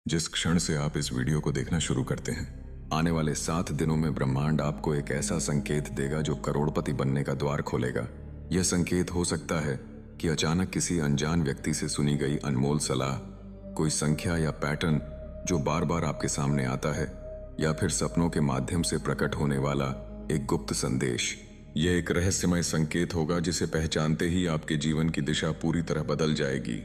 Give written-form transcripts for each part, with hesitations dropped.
जिस क्षण से आप इस वीडियो को देखना शुरू करते हैं, आने वाले 7 दिनों में ब्रह्मांड आपको एक ऐसा संकेत देगा जो करोड़पति बनने का द्वार खोलेगा। यह संकेत हो सकता है कि अचानक किसी अनजान व्यक्ति से सुनी गई अनमोल सलाह, कोई संख्या या पैटर्न जो बार बार आपके सामने आता है, या फिर सपनों के माध्यम से प्रकट होने वाला एक गुप्त संदेश। यह एक रहस्यमय संकेत होगा जिसे पहचानते ही आपके जीवन की दिशा पूरी तरह बदल जाएगी।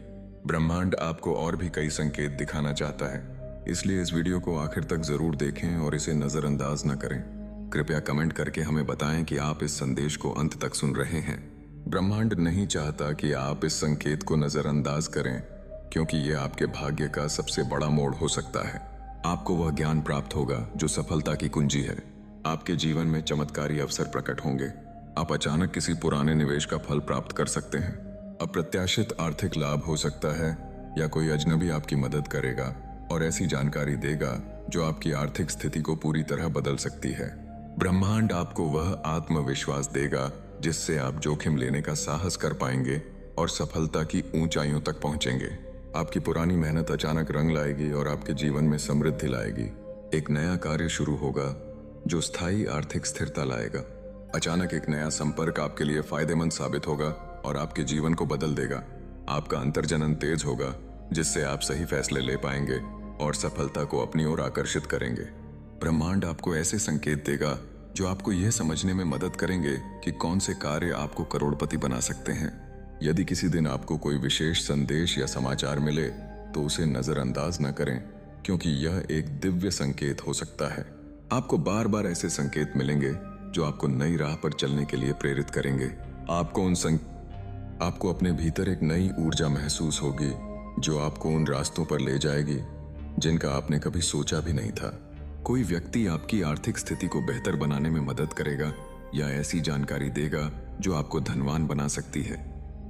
ब्रह्मांड आपको और भी कई संकेत दिखाना चाहता है, इसलिए इस वीडियो को आखिर तक जरूर देखें और इसे नजरअंदाज न करें। कृपया कमेंट करके हमें बताएं कि आप इस संदेश को अंत तक सुन रहे हैं। ब्रह्मांड नहीं चाहता कि आप इस संकेत को नजरअंदाज करें, क्योंकि यह आपके भाग्य का सबसे बड़ा मोड़ हो सकता है। आपको वह ज्ञान प्राप्त होगा जो सफलता की कुंजी है। आपके जीवन में चमत्कारी अवसर प्रकट होंगे। आप अचानक किसी पुराने निवेश का फल प्राप्त कर सकते हैं। अप्रत्याशित आर्थिक लाभ हो सकता है, या कोई अजनबी आपकी मदद करेगा और ऐसी जानकारी देगा जो आपकी आर्थिक स्थिति को पूरी तरह बदल सकती है। ब्रह्मांड आपको वह आत्मविश्वास देगा जिससे आप जोखिम लेने का साहस कर पाएंगे और सफलता की ऊंचाइयों तक पहुंचेंगे। आपकी पुरानी मेहनत अचानक रंग लाएगी और आपके जीवन में समृद्धि लाएगी। एक नया कार्य शुरू होगा जो स्थायी आर्थिक स्थिरता लाएगा। अचानक एक नया संपर्क आपके लिए फायदेमंद साबित होगा और आपके जीवन को बदल देगा। आपका अंतर्जनन तेज होगा जिससे आप सही फैसले ले पाएंगे और सफलता को अपनी ओर आकर्षित करेंगे। ब्रह्मांड आपको ऐसे संकेत देगा जो आपको यह समझने में मदद करेंगे कि कौन से कार्य आपको करोड़पति बना सकते हैं। यदि किसी दिन आपको कोई विशेष संदेश या समाचार मिले तो उसे नजरअंदाज न करें, क्योंकि यह एक दिव्य संकेत हो सकता है। आपको बार बार ऐसे संकेत मिलेंगे जो आपको नई राह पर चलने के लिए प्रेरित करेंगे। आपको अपने भीतर एक नई ऊर्जा महसूस होगी जो आपको उन रास्तों पर ले जाएगी जिनका आपने कभी सोचा भी नहीं था। कोई व्यक्ति आपकी आर्थिक स्थिति को बेहतर बनाने में मदद करेगा या ऐसी जानकारी देगा जो आपको धनवान बना सकती है।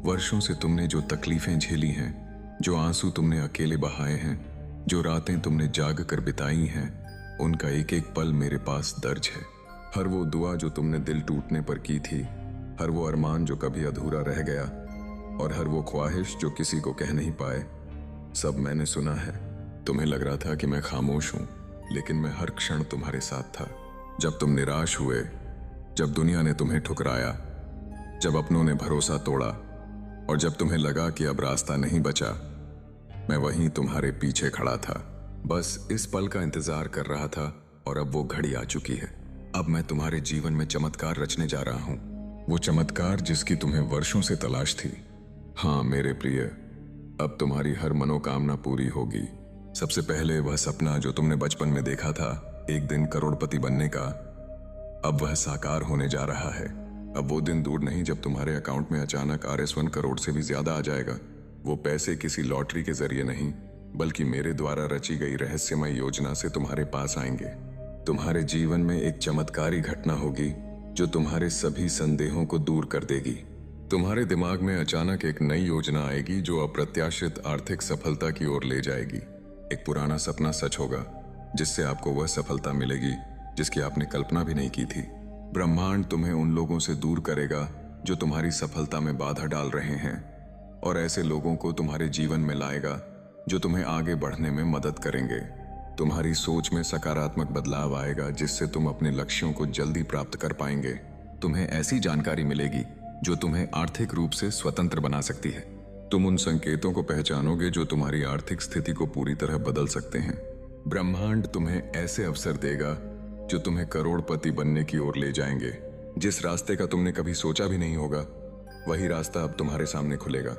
वर्षों से तुमने जो तकलीफें झेली हैं, जो आंसू तुमने अकेले बहाए हैं, जो रातें तुमने जाग कर बिताई हैं, उनका एक एक पल मेरे पास दर्ज है। हर वो दुआ जो तुमने दिल टूटने पर की थी, हर वो अरमान जो कभी अधूरा रह गया, और हर वो ख्वाहिश जो किसी को कह नहीं पाए, सब मैंने सुना है। तुम्हें लग रहा था कि मैं खामोश हूं, लेकिन मैं हर क्षण तुम्हारे साथ था। जब तुम निराश हुए, जब दुनिया ने तुम्हें ठुकराया, जब अपनों ने भरोसा तोड़ा, और जब तुम्हें लगा कि अब रास्ता नहीं बचा, मैं वहीं तुम्हारे पीछे खड़ा था। बस इस पल का इंतजार कर रहा था, और अब वो घड़ी आ चुकी है। अब मैं तुम्हारे जीवन में चमत्कार रचने जा रहा हूं, वो चमत्कार जिसकी तुम्हें वर्षों से तलाश थी। हाँ मेरे प्रिय, अब तुम्हारी हर मनोकामना पूरी होगी। सबसे पहले वह सपना जो तुमने बचपन में देखा था, एक दिन करोड़पति बनने का, अब वह साकार होने जा रहा है। अब वो दिन दूर नहीं जब तुम्हारे अकाउंट में अचानक RS1 करोड़ से भी ज्यादा आ जाएगा। वो पैसे किसी लॉटरी के जरिए नहीं, बल्कि मेरे द्वारा रची गई रहस्यमय योजना से तुम्हारे पास आएंगे। तुम्हारे जीवन में एक चमत्कारी घटना होगी जो तुम्हारे सभी संदेहों को दूर कर देगी। तुम्हारे दिमाग में अचानक एक नई योजना आएगी जो अप्रत्याशित आर्थिक सफलता की ओर ले जाएगी। एक पुराना सपना सच होगा जिससे आपको वह सफलता मिलेगी जिसकी आपने कल्पना भी नहीं की थी। ब्रह्मांड तुम्हें उन लोगों से दूर करेगा जो तुम्हारी सफलता में बाधा डाल रहे हैं, और ऐसे लोगों को तुम्हारे जीवन में लाएगा जो तुम्हें आगे बढ़ने में मदद करेंगे। तुम्हारी सोच में सकारात्मक बदलाव आएगा जिससे तुम अपने लक्ष्यों को जल्दी प्राप्त कर पाएंगे। तुम्हें ऐसी जानकारी मिलेगी जो तुम्हें आर्थिक रूप से स्वतंत्र बना सकती है। तुम उन संकेतों को पहचानोगे जो तुम्हारी आर्थिक स्थिति को पूरी तरह बदल सकते हैं। ब्रह्मांड तुम्हें ऐसे अवसर देगा जो तुम्हें करोड़पति बनने की ओर ले जाएंगे। जिस रास्ते का तुमने कभी सोचा भी नहीं होगा, वही रास्ता अब तुम्हारे सामने खुलेगा।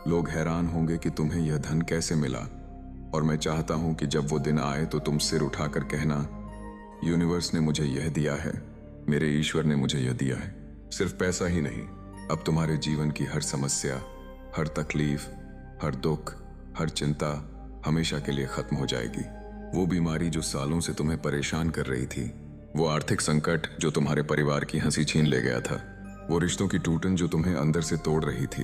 लोग हैरान होंगे कि तुम्हें यह धन कैसे मिला, और मैं चाहता हूं कि जब वो दिन आए तो तुम सिर उठाकर कहना, यूनिवर्स ने मुझे यह दिया है, मेरे ईश्वर ने मुझे यह दिया है। सिर्फ पैसा ही नहीं, अब तुम्हारे जीवन की हर समस्या, हर तकलीफ, हर दुख, हर चिंता हमेशा के लिए खत्म हो जाएगी। वो बीमारी जो सालों से तुम्हें परेशान कर रही थी, वो आर्थिक संकट जो तुम्हारे परिवार की हंसी छीन ले गया था, वो रिश्तों की टूटन जो तुम्हें अंदर से तोड़ रही थी,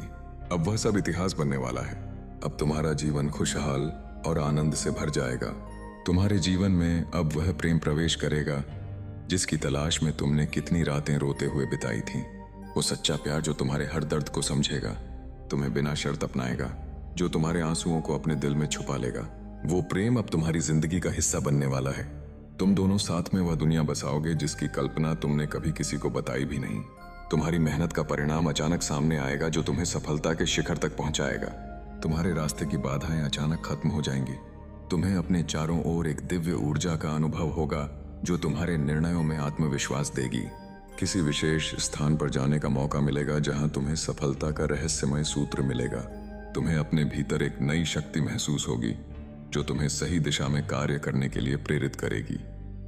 अब वह सब इतिहास बनने वाला है। अब तुम्हारा जीवन खुशहाल और आनंद से भर जाएगा। तुम्हारे जीवन में अब वह प्रेम प्रवेश करेगा जिसकी तलाश में तुमने कितनी रातें रोते हुए बिताई थीं। वो सच्चा प्यार जो तुम्हारे हर दर्द को समझेगा, तुम्हें बिना शर्त अपनाएगा, जो तुम्हारे आंसुओं को अपने दिल में छुपा लेगा। वो प्रेम अब तुम्हारी जिंदगी का हिस्सा बनने वाला है। तुम दोनों साथ में वह दुनिया बसाओगे जिसकी कल्पना तुमने कभी किसी को बताई भी नहीं। तुम्हारी मेहनत का परिणाम अचानक सामने आएगा जो तुम्हें सफलता के शिखर तक पहुंचाएगा। तुम्हारे रास्ते की बाधाएं अचानक खत्म हो जाएंगी। तुम्हें अपने चारों ओर एक दिव्य ऊर्जा का अनुभव होगा जो तुम्हारे निर्णयों में आत्मविश्वास देगी। किसी विशेष स्थान पर जाने का मौका मिलेगा जहां तुम्हें सफलता का रहस्यमय सूत्र मिलेगा। तुम्हें अपने भीतर एक नई शक्ति महसूस होगी जो तुम्हें सही दिशा में कार्य करने के लिए प्रेरित करेगी।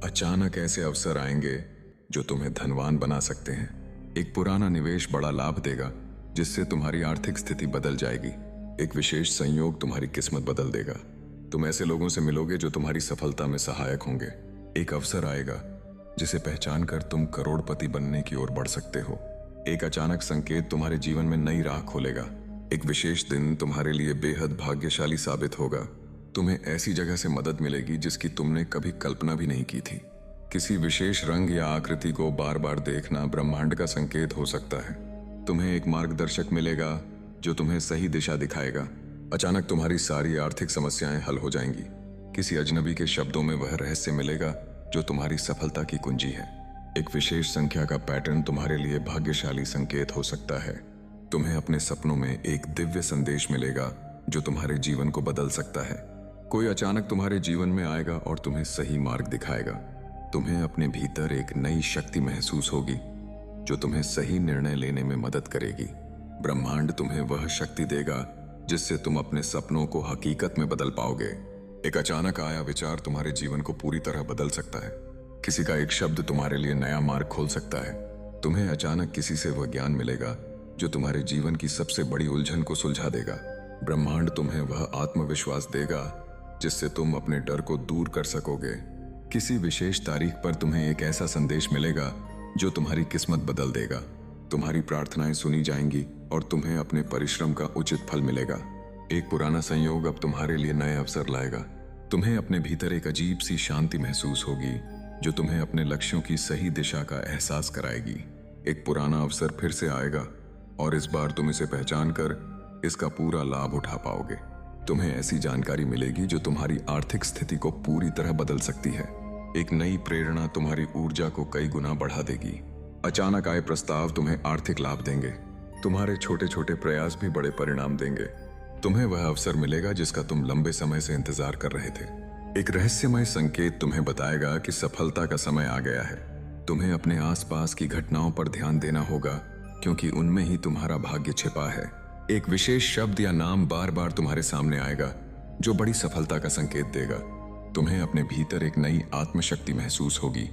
अचानक ऐसे अवसर आएंगे जो तुम्हें धनवान बना सकते हैं। एक पुराना निवेश बड़ा लाभ देगा जिससे तुम्हारी आर्थिक स्थिति बदल जाएगी। एक विशेष संयोग तुम्हारी किस्मत बदल देगा। तुम ऐसे लोगों से मिलोगे जो तुम्हारी सफलता में सहायक होंगे। एक अवसर आएगा जिसे पहचान कर तुम करोड़पति बनने की ओर बढ़ सकते हो। एक अचानक संकेत तुम्हारे जीवन में नई राह खोलेगा। एक विशेष दिन तुम्हारे लिए बेहद भाग्यशाली साबित होगा। तुम्हें ऐसी जगह से मदद मिलेगी जिसकी तुमने कभी कल्पना भी नहीं की थी। किसी विशेष रंग या आकृति को बार बार देखना ब्रह्मांड का संकेत हो सकता है। तुम्हें एक मार्गदर्शक मिलेगा जो तुम्हें सही दिशा दिखाएगा। अचानक तुम्हारी सारी आर्थिक समस्याएं हल हो जाएंगी। किसी अजनबी के शब्दों में वह रहस्य मिलेगा जो तुम्हारी सफलता की कुंजी है। एक विशेष संख्या का पैटर्न तुम्हारे लिए भाग्यशाली संकेत हो सकता है। तुम्हें अपने सपनों में एक दिव्य संदेश मिलेगा जो तुम्हारे जीवन को बदल सकता है। कोई अचानक तुम्हारे जीवन में आएगा और तुम्हें सही मार्ग दिखाएगा। तुम्हें अपने भीतर एक नई शक्ति महसूस होगी जो तुम्हें सही निर्णय लेने में मदद करेगी। ब्रह्मांड तुम्हें वह शक्ति देगा जिससे तुम अपने सपनों को हकीकत में बदल पाओगे। एक अचानक आया विचार तुम्हारे जीवन को पूरी तरह बदल सकता है। किसी का एक शब्द तुम्हारे लिए नया मार्ग खोल सकता है। तुम्हें अचानक किसी से वह ज्ञान मिलेगा जो तुम्हारे जीवन की सबसे बड़ी उलझन को सुलझा देगा। ब्रह्मांड तुम्हें वह आत्मविश्वास देगा जिससे तुम अपने डर को दूर कर सकोगे। किसी विशेष तारीख पर तुम्हें एक ऐसा संदेश मिलेगा जो तुम्हारी किस्मत बदल देगा। तुम्हारी प्रार्थनाएं सुनी जाएंगी और तुम्हें अपने परिश्रम का उचित फल मिलेगा। एक पुराना संयोग अब तुम्हारे लिए नए अवसर लाएगा। तुम्हें अपने भीतर एक अजीब सी शांति महसूस होगी जो तुम्हें अपने लक्ष्यों की सही दिशा का एहसास कराएगी। एक पुराना अवसर फिर से आएगा और इस बार तुम इसे पहचान कर इसका पूरा लाभ उठा पाओगे। तुम्हें ऐसी जानकारी मिलेगी जो तुम्हारी आर्थिक स्थिति को पूरी तरह बदल सकती है। एक नई प्रेरणा तुम्हारी ऊर्जा को कई गुना बढ़ा देगी। अचानक आए प्रस्ताव तुम्हें आर्थिक लाभ देंगे। तुम्हारे छोटे छोटे प्रयास भी बड़े परिणाम देंगे। तुम्हें वह अवसर मिलेगा जिसका तुम लंबे समय से इंतजार कर रहे थे। एक रहस्यमय संकेत तुम्हें बताएगा कि सफलता का समय आ गया है। तुम्हें अपने आसपास की घटनाओं पर ध्यान देना होगा क्योंकि उनमें ही तुम्हारा भाग्य छिपा है। एक विशेष शब्द या नाम बार बार तुम्हारे सामने आएगा जो बड़ी सफलता का संकेत देगा। तुम्हें अपने भीतर एक नई आत्मशक्ति महसूस होगी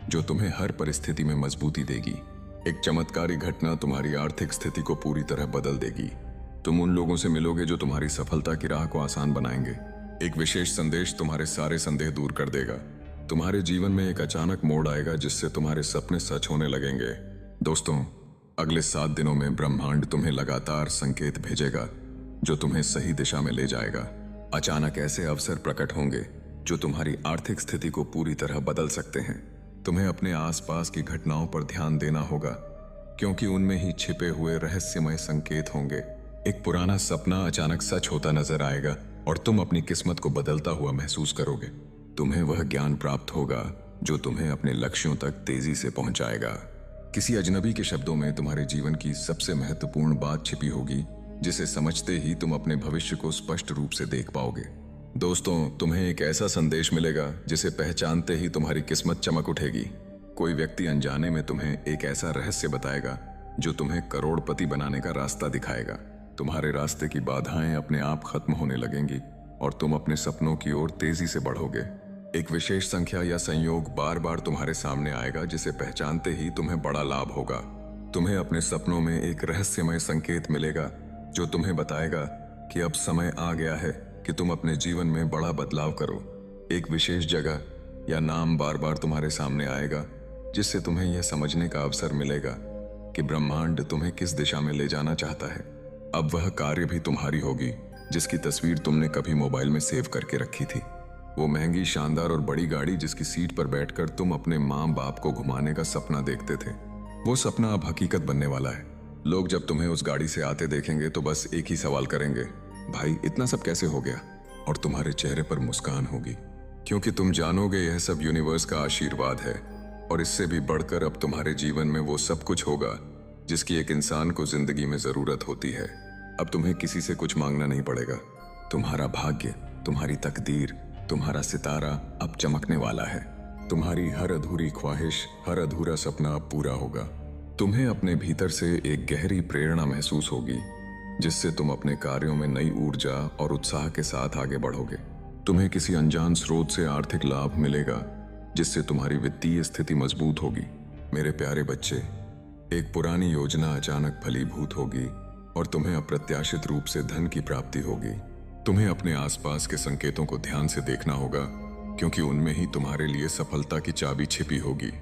जो तुम्हें हर परिस्थिति में मजबूती देगी। एक चमत्कारी घटना तुम्हारी आर्थिक स्थिति को पूरी तरह बदल देगी। तुम उन लोगों से मिलोगे जो तुम्हारी सफलता की राह को आसान बनाएंगे। एक विशेष संदेश तुम्हारे सारे संदेह दूर कर देगा। तुम्हारे जीवन में एक अचानक मोड़ आएगा जिससे तुम्हारे सपने सच होने लगेंगे। दोस्तों, अगले 7 दिनों में ब्रह्मांड तुम्हें लगातार संकेत भेजेगा जो तुम्हें सही दिशा में ले जाएगा। अचानक ऐसे अवसर प्रकट होंगे जो तुम्हारी आर्थिक स्थिति को पूरी तरह बदल सकते हैं। तुम्हें अपने आसपास की घटनाओं पर ध्यान देना होगा क्योंकि उनमें ही छिपे हुए रहस्यमय संकेत होंगे। एक पुराना सपना अचानक सच होता नजर आएगा और तुम अपनी किस्मत को बदलता हुआ महसूस करोगे। तुम्हें वह ज्ञान प्राप्त होगा जो तुम्हें अपने लक्ष्यों तक तेजी से पहुंचाएगा। किसी अजनबी के शब्दों में तुम्हारे जीवन की सबसे महत्वपूर्ण बात छिपी होगी जिसे समझते ही तुम अपने भविष्य को स्पष्ट रूप से देख पाओगे। दोस्तों, तुम्हें एक ऐसा संदेश मिलेगा जिसे पहचानते ही तुम्हारी किस्मत चमक उठेगी। कोई व्यक्ति अनजाने में तुम्हें एक ऐसा रहस्य बताएगा जो तुम्हें करोड़पति बनाने का रास्ता दिखाएगा। तुम्हारे रास्ते की बाधाएं अपने आप खत्म होने लगेंगी और तुम अपने सपनों की ओर तेजी से बढ़ोगे। एक विशेष संख्या या संयोग बार बार तुम्हारे सामने आएगा जिसे पहचानते ही तुम्हें बड़ा लाभ होगा। तुम्हें अपने सपनों में एक रहस्यमय संकेत मिलेगा जो तुम्हें बताएगा कि अब समय आ गया है कि तुम अपने जीवन में बड़ा बदलाव करो। एक विशेष जगह या नाम बार बार तुम्हारे सामने आएगा जिससे तुम्हें यह समझने का अवसर मिलेगा कि ब्रह्मांड तुम्हें किस दिशा में ले जाना चाहता है। अब वह कार्य भी तुम्हारी होगी जिसकी तस्वीर तुमने कभी मोबाइल में सेव करके रखी थी। वो महंगी, शानदार और बड़ी गाड़ी जिसकी सीट पर बैठकर तुम अपने माँ बाप को घुमाने का सपना देखते थे, वो सपना अब हकीकत बनने वाला है। लोग जब तुम्हें उस गाड़ी से आते देखेंगे तो बस एक ही सवाल करेंगे, भाई इतना सब कैसे हो गया? और तुम्हारे चेहरे पर मुस्कान होगी, क्योंकि तुम जानोगे यह सब यूनिवर्स का आशीर्वाद है। और इससे भी बढ़कर अब तुम्हारे जीवन में वो सब कुछ होगा जिसकी एक इंसान को जिंदगी में जरूरत होती है। अब तुम्हें किसी से कुछ मांगना नहीं पड़ेगा। तुम्हारा भाग्य, तुम्हारी तकदीर, तुम्हारा सितारा अब चमकने वाला है। तुम्हारी हर अधूरी ख्वाहिश, हर अधूरा सपना अब पूरा होगा। तुम्हें अपने भीतर से एक गहरी प्रेरणा महसूस होगी जिससे तुम अपने कार्यों में नई ऊर्जा और उत्साह के साथ आगे बढ़ोगे। तुम्हें किसी अनजान स्रोत से आर्थिक लाभ मिलेगा जिससे तुम्हारी वित्तीय स्थिति मजबूत होगी। मेरे प्यारे बच्चे, एक पुरानी योजना अचानक फलीभूत होगी और तुम्हें अप्रत्याशित रूप से धन की प्राप्ति होगी। तुम्हें अपने आसपास के संकेतों को ध्यान से देखना होगा, क्योंकि उनमें ही तुम्हारे लिए सफलता की चाबी छिपी होगी।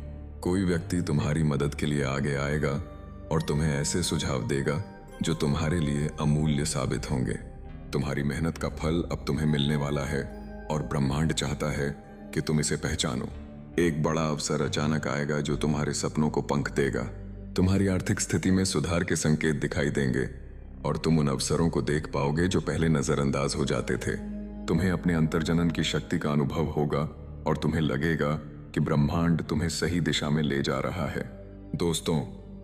कोई व्यक्ति तुम्हारी मदद के लिए आगे आएगा और तुम्हें ऐसे सुझाव देगा जो तुम्हारे लिए अमूल्य साबित होंगे। तुम्हारी मेहनत का फल अब तुम्हें मिलने वाला है और ब्रह्मांड चाहता है कि तुम इसे पहचानो। एक बड़ा अवसर अचानक आएगा जो तुम्हारे सपनों को पंख देगा। तुम्हारी आर्थिक स्थिति में सुधार के संकेत दिखाई देंगे और तुम उन अवसरों को देख पाओगे जो पहले नजरअंदाज हो जाते थे। तुम्हें अपने अंतर्जनन की शक्ति का अनुभव होगा और तुम्हें लगेगा कि ब्रह्मांड तुम्हें सही दिशा में ले जा रहा है। दोस्तों,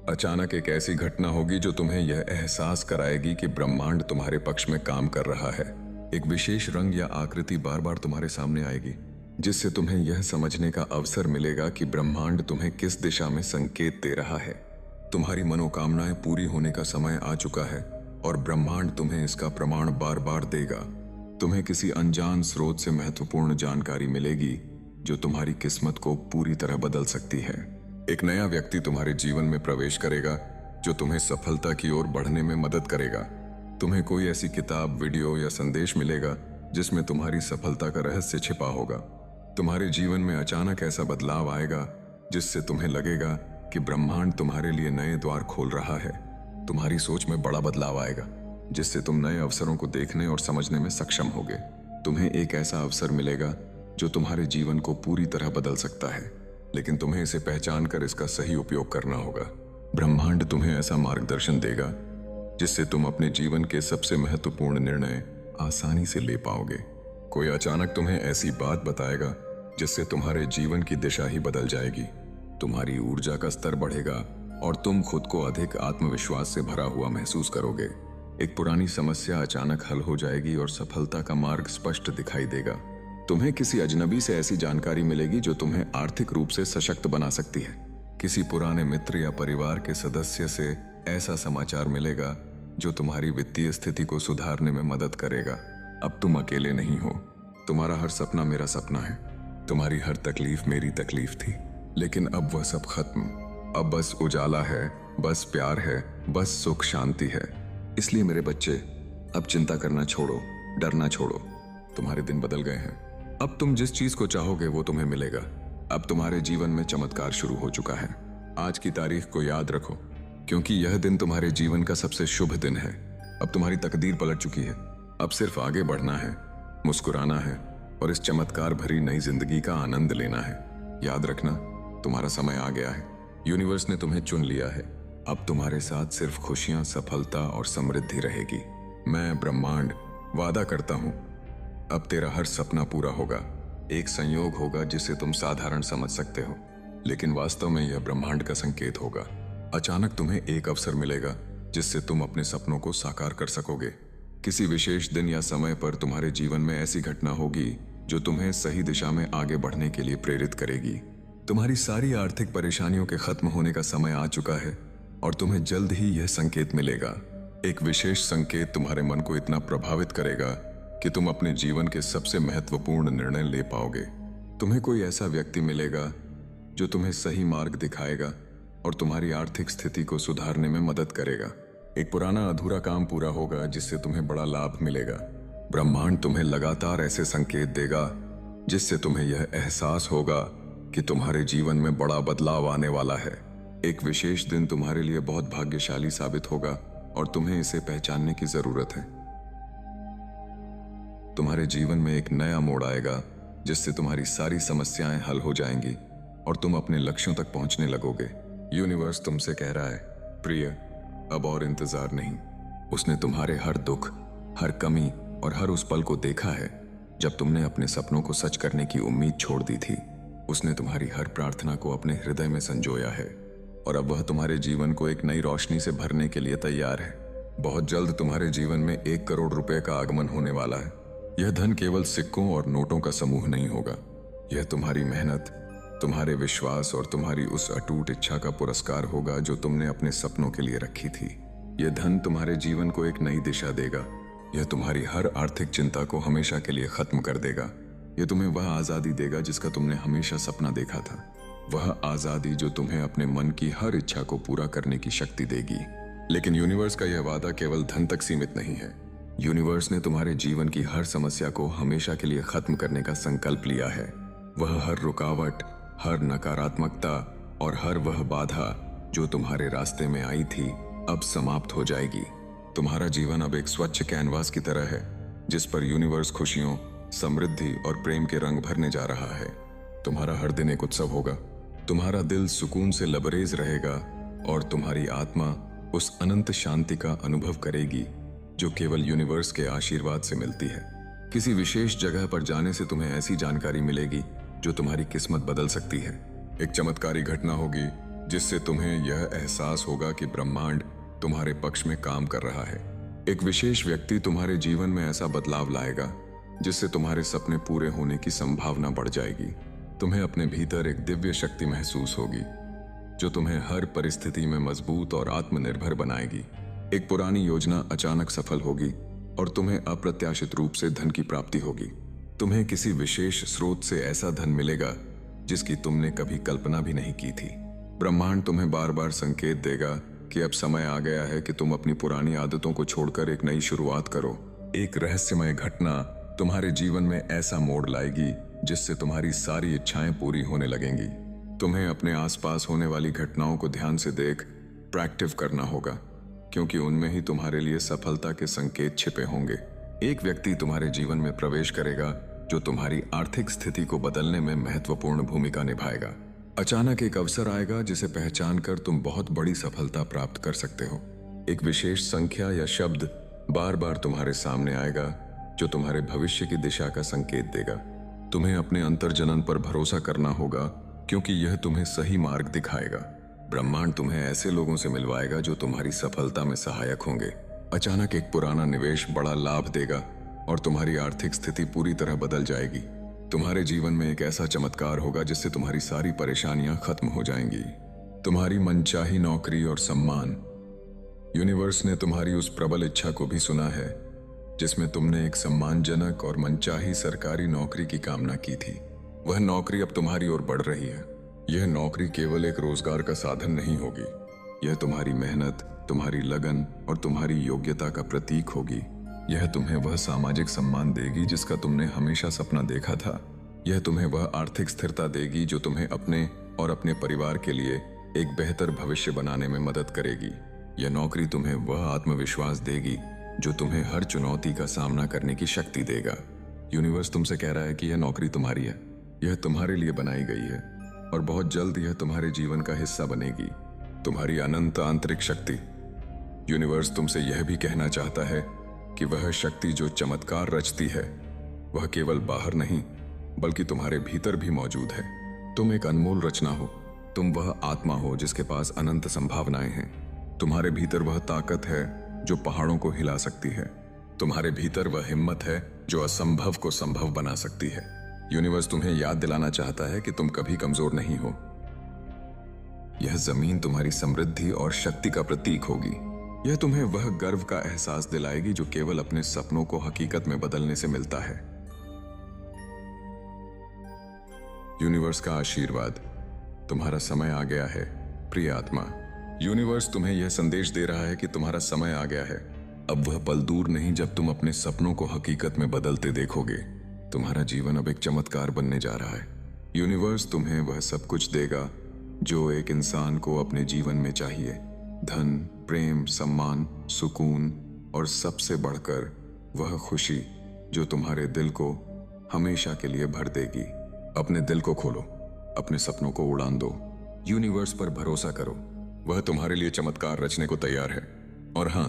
अचानक एक ऐसी घटना होगी जो तुम्हें यह एहसास कराएगी कि ब्रह्मांड तुम्हारे पक्ष में काम कर रहा है। एक विशेष रंग या आकृति बार बार तुम्हारे सामने आएगी जिससे तुम्हें यह समझने का अवसर मिलेगा कि ब्रह्मांड तुम्हें किस दिशा में संकेत दे रहा है। तुम्हारी मनोकामनाएं पूरी होने का समय आ चुका है और ब्रह्मांड तुम्हें इसका प्रमाण बार बार देगा। तुम्हें किसी अनजान स्रोत से महत्वपूर्ण जानकारी मिलेगी जो तुम्हारी किस्मत को पूरी तरह बदल सकती है। एक नया व्यक्ति तुम्हारे जीवन में प्रवेश करेगा जो तुम्हें सफलता की ओर बढ़ने में मदद करेगा। तुम्हें कोई ऐसी किताब, वीडियो या संदेश मिलेगा जिसमें तुम्हारी सफलता का रहस्य छिपा होगा। तुम्हारे जीवन में अचानक ऐसा बदलाव आएगा जिससे तुम्हें लगेगा कि ब्रह्मांड तुम्हारे लिए नए द्वार खोल रहा है। तुम्हारी सोच में बड़ा बदलाव आएगा जिससे तुम नए अवसरों को देखने और समझने में सक्षम होगे। तुम्हें एक ऐसा अवसर मिलेगा जो तुम्हारे जीवन को पूरी तरह बदल सकता है, लेकिन तुम्हें इसे पहचान कर इसका सही उपयोग करना होगा। ब्रह्मांड तुम्हें ऐसा मार्गदर्शन देगा जिससे तुम अपने जीवन के सबसे महत्वपूर्ण निर्णय आसानी से ले पाओगे। कोई अचानक तुम्हें ऐसी बात बताएगा जिससे तुम्हारे जीवन की दिशा ही बदल जाएगी। तुम्हारी ऊर्जा का स्तर बढ़ेगा और तुम खुद को अधिक आत्मविश्वास से भरा हुआ महसूस करोगे। एक पुरानी समस्या अचानक हल हो जाएगी और सफलता का मार्ग स्पष्ट दिखाई देगा। तुम्हें किसी अजनबी से ऐसी जानकारी मिलेगी जो तुम्हें आर्थिक रूप से सशक्त बना सकती है। किसी पुराने मित्र या परिवार के सदस्य से ऐसा समाचार मिलेगा जो तुम्हारी वित्तीय स्थिति को सुधारने में मदद करेगा। अब तुम अकेले नहीं हो। तुम्हारा हर सपना मेरा सपना है। तुम्हारी हर तकलीफ मेरी तकलीफ थी, लेकिन अब वह सब खत्म। अब बस उजाला है, बस प्यार है, बस सुख शांति है। इसलिए मेरे बच्चे, अब चिंता करना छोड़ो, डरना छोड़ो। तुम्हारे दिन बदल गए हैं। अब तुम जिस चीज को चाहोगे वो तुम्हें मिलेगा। अब तुम्हारे जीवन में चमत्कार शुरू हो चुका है। आज की तारीख को याद रखो, क्योंकि यह दिन तुम्हारे जीवन का सबसे शुभ दिन है। अब तुम्हारी तकदीर पलट चुकी है। अब सिर्फ आगे बढ़ना है, मुस्कुराना है और इस चमत्कार भरी नई जिंदगी का आनंद लेना है। याद रखना, तुम्हारा समय आ गया है। यूनिवर्स ने तुम्हें चुन लिया है। अब तुम्हारे साथ सिर्फ खुशियां, सफलता और समृद्धि रहेगी। मैं ब्रह्मांड वादा करता हूं, अब तेरा हर सपना पूरा होगा। एक संयोग होगा जिसे तुम साधारण समझ सकते हो, लेकिन वास्तव में यह ब्रह्मांड का संकेत होगा। अचानक तुम्हें एक अवसर मिलेगा जिससे तुम अपने सपनों को साकार कर सकोगे। किसी विशेष दिन या समय पर तुम्हारे जीवन में ऐसी घटना होगी जो तुम्हें सही दिशा में आगे बढ़ने के लिए प्रेरित करेगी। तुम्हारी सारी आर्थिक परेशानियों के खत्म होने का समय आ चुका है और तुम्हें जल्द ही यह संकेत मिलेगा। एक विशेष संकेत तुम्हारे मन को इतना प्रभावित करेगा कि तुम अपने जीवन के सबसे महत्वपूर्ण निर्णय ले पाओगे। तुम्हें कोई ऐसा व्यक्ति मिलेगा जो तुम्हें सही मार्ग दिखाएगा और तुम्हारी आर्थिक स्थिति को सुधारने में मदद करेगा। एक पुराना अधूरा काम पूरा होगा जिससे तुम्हें बड़ा लाभ मिलेगा। ब्रह्मांड तुम्हें लगातार ऐसे संकेत देगा जिससे तुम्हें यह एहसास होगा कि तुम्हारे जीवन में बड़ा बदलाव आने वाला है। एक विशेष दिन तुम्हारे लिए बहुत भाग्यशाली साबित होगा और तुम्हें इसे पहचानने की जरूरत है। तुम्हारे जीवन में एक नया मोड़ आएगा जिससे तुम्हारी सारी समस्याएं हल हो जाएंगी और तुम अपने लक्ष्यों तक पहुंचने लगोगे। यूनिवर्स तुमसे कह रहा है, प्रिय, अब और इंतजार नहीं। उसने तुम्हारे हर दुख, हर कमी और हर उस पल को देखा है जब तुमने अपने सपनों को सच करने की उम्मीद छोड़ दी थी, उसने तुम्हारी हर प्रार्थना को अपने हृदय में संजोया है और अब वह तुम्हारे जीवन को एक नई रोशनी से भरने के लिए तैयार है। बहुत जल्द तुम्हारे जीवन में 1 करोड़ रुपए का आगमन होने वाला है। यह धन केवल सिक्कों और नोटों का समूह नहीं होगा। यह तुम्हारी मेहनत, तुम्हारे विश्वास और तुम्हारी उस अटूट इच्छा का पुरस्कार होगा जो तुमने अपने सपनों के लिए रखी थी। यह धन तुम्हारे जीवन को एक नई दिशा देगा। यह तुम्हारी हर आर्थिक चिंता को हमेशा के लिए खत्म कर देगा। यह तुम्हें वह आजादी देगा जिसका तुमने हमेशा सपना देखा था। वह आजादी जो तुम्हें अपने मन की हर इच्छा को पूरा करने की शक्ति देगी। लेकिन यूनिवर्स का यह वादा केवल धन तक सीमित नहीं है। यूनिवर्स ने तुम्हारे जीवन की हर समस्या को हमेशा के लिए खत्म करने का संकल्प लिया है। वह हर रुकावट, हर नकारात्मकता और हर वह बाधा जो तुम्हारे रास्ते में आई थी अब समाप्त हो जाएगी। तुम्हारा जीवन अब एक स्वच्छ कैनवास की तरह है जिस पर यूनिवर्स खुशियों, समृद्धि और प्रेम के रंग भरने जा रहा है। तुम्हारा हर दिन एक उत्सव होगा। तुम्हारा दिल सुकून से लबरेज रहेगा और तुम्हारी आत्मा उस अनंत शांति का अनुभव करेगी जो केवल यूनिवर्स के आशीर्वाद से मिलती है। किसी विशेष जगह पर जाने से तुम्हें ऐसी जानकारी मिलेगी जो तुम्हारी किस्मत बदल सकती है। एक चमत्कारी घटना होगी जिससे तुम्हें यह एहसास होगा कि ब्रह्मांड तुम्हारे पक्ष में काम कर रहा है। एक विशेष व्यक्ति तुम्हारे जीवन में ऐसा बदलाव लाएगा जिससे तुम्हारे सपने पूरे होने की संभावना बढ़ जाएगी। तुम्हें अपने भीतर एक दिव्य शक्ति महसूस होगी जो तुम्हें हर परिस्थिति में मजबूत और आत्मनिर्भर बनाएगी। एक पुरानी योजना अचानक सफल होगी और तुम्हें अप्रत्याशित रूप से धन की प्राप्ति होगी। तुम्हें किसी विशेष स्रोत से ऐसा धन मिलेगा जिसकी तुमने कभी कल्पना भी नहीं की थी। ब्रह्मांड तुम्हें बार बार संकेत देगा कि अब समय आ गया है कि तुम अपनी पुरानी आदतों को छोड़कर एक नई शुरुआत करो। एक रहस्यमय घटना तुम्हारे जीवन में ऐसा मोड़ लाएगी जिससे तुम्हारी सारी इच्छाएं पूरी होने लगेंगी। तुम्हें अपने आसपास होने वाली घटनाओं को ध्यान से देख प्रैक्टिव करना होगा क्योंकि उनमें ही तुम्हारे लिए सफलता के संकेत छिपे होंगे। एक व्यक्ति तुम्हारे जीवन में प्रवेश करेगा जो तुम्हारी आर्थिक स्थिति को बदलने में महत्वपूर्ण भूमिका निभाएगा। अचानक एक अवसर आएगा जिसे पहचान कर तुम बहुत बड़ी सफलता प्राप्त कर सकते हो। एक विशेष संख्या या शब्द बार बार तुम्हारे सामने आएगा जो तुम्हारे भविष्य की दिशा का संकेत देगा। तुम्हें अपने अंतर्जनन पर भरोसा करना होगा क्योंकि यह तुम्हें सही मार्ग दिखाएगा। ब्रह्मांड तुम्हें ऐसे लोगों से मिलवाएगा जो तुम्हारी सफलता में सहायक होंगे। अचानक एक पुराना निवेश बड़ा लाभ देगा और तुम्हारी आर्थिक स्थिति पूरी तरह बदल जाएगी। तुम्हारे जीवन में एक ऐसा चमत्कार होगा जिससे तुम्हारी सारी परेशानियां खत्म हो जाएंगी। तुम्हारी मनचाही नौकरी और सम्मान। यूनिवर्स ने तुम्हारी उस प्रबल इच्छा को भी सुना है जिसमें तुमने एक सम्मानजनक और मनचाही सरकारी नौकरी की कामना की थी। वह नौकरी अब तुम्हारी ओर बढ़ रही है। यह नौकरी केवल एक रोजगार का साधन नहीं होगी। यह तुम्हारी मेहनत, तुम्हारी लगन और तुम्हारी योग्यता का प्रतीक होगी। यह तुम्हें वह सामाजिक सम्मान देगी जिसका तुमने हमेशा सपना देखा था। यह तुम्हें वह आर्थिक स्थिरता देगी जो तुम्हें अपने और अपने परिवार के लिए एक बेहतर भविष्य बनाने में मदद करेगी। यह नौकरी तुम्हें वह आत्मविश्वास देगी जो तुम्हें हर चुनौती का सामना करने की शक्ति देगा। यूनिवर्स तुमसे कह रहा है कि यह नौकरी तुम्हारी है। यह तुम्हारे लिए बनाई गई है और बहुत जल्द यह तुम्हारे जीवन का हिस्सा बनेगी। तुम्हारी अनंत आंतरिक शक्ति। यूनिवर्स तुमसे यह भी कहना चाहता है कि वह शक्ति जो चमत्कार रचती है वह केवल बाहर नहीं बल्कि तुम्हारे भीतर भी मौजूद है। तुम एक अनमोल रचना हो। तुम वह आत्मा हो जिसके पास अनंत संभावनाएं हैं। तुम्हारे भीतर वह ताकत है जो पहाड़ों को हिला सकती है। तुम्हारे भीतर वह हिम्मत है जो असंभव को संभव बना सकती है। यूनिवर्स तुम्हें याद दिलाना चाहता है कि तुम कभी कमजोर नहीं हो। यह जमीन तुम्हारी समृद्धि और शक्ति का प्रतीक होगी। यह तुम्हें वह गर्व का एहसास दिलाएगी जो केवल अपने सपनों को हकीकत में बदलने से मिलता है। यूनिवर्स का आशीर्वाद। तुम्हारा समय आ गया है, प्रिय आत्मा। यूनिवर्स तुम्हें यह संदेश दे रहा है कि तुम्हारा समय आ गया है। अब वह पल दूर नहीं जब तुम अपने सपनों को हकीकत में बदलते देखोगे। तुम्हारा जीवन अब एक चमत्कार बनने जा रहा है। यूनिवर्स तुम्हें वह सब कुछ देगा जो एक इंसान को अपने जीवन में चाहिए। धन, प्रेम, सम्मान, सुकून और सबसे बढ़कर वह खुशी जो तुम्हारे दिल को हमेशा के लिए भर देगी। अपने दिल को खोलो, अपने सपनों को उड़ान दो। यूनिवर्स पर भरोसा करो, वह तुम्हारे लिए चमत्कार रचने को तैयार है। और हाँ,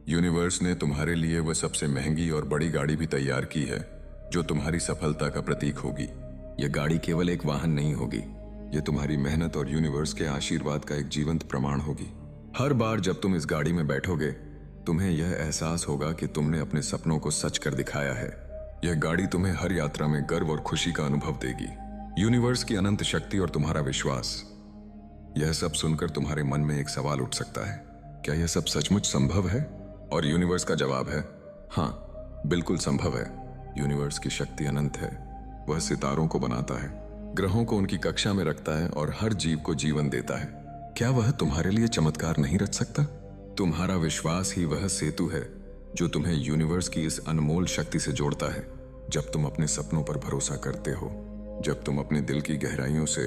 यूनिवर्स ने तुम्हारे लिए वह सबसे महंगी और बड़ी गाड़ी भी तैयार की है जो तुम्हारी सफलता का प्रतीक होगी। यह गाड़ी केवल एक वाहन नहीं होगी, यह तुम्हारी मेहनत और यूनिवर्स के आशीर्वाद का एक जीवंत प्रमाण होगी। हर बार जब तुम इस गाड़ी में बैठोगे, तुम्हें यह एहसास होगा कि तुमने अपने सपनों को सच कर दिखाया है। यह गाड़ी तुम्हें हर यात्रा में गर्व और खुशी का अनुभव देगी। यूनिवर्स की अनंत शक्ति और तुम्हारा विश्वास। यह सब सुनकर तुम्हारे मन में एक सवाल उठ सकता है, क्या यह सब सचमुच संभव है? और यूनिवर्स का जवाब है हाँ, बिल्कुल संभव है। यूनिवर्स की शक्ति अनंत है। वह सितारों को बनाता है, ग्रहों को उनकी कक्षा में रखता है और हर जीव को जीवन देता है। क्या वह तुम्हारे लिए चमत्कार नहीं रच सकता? तुम्हारा विश्वास ही वह सेतु है जो तुम्हें यूनिवर्स की इस अनमोल शक्ति से जोड़ता है। जब तुम अपने सपनों पर भरोसा करते हो, जब तुम अपने दिल की गहराइयों से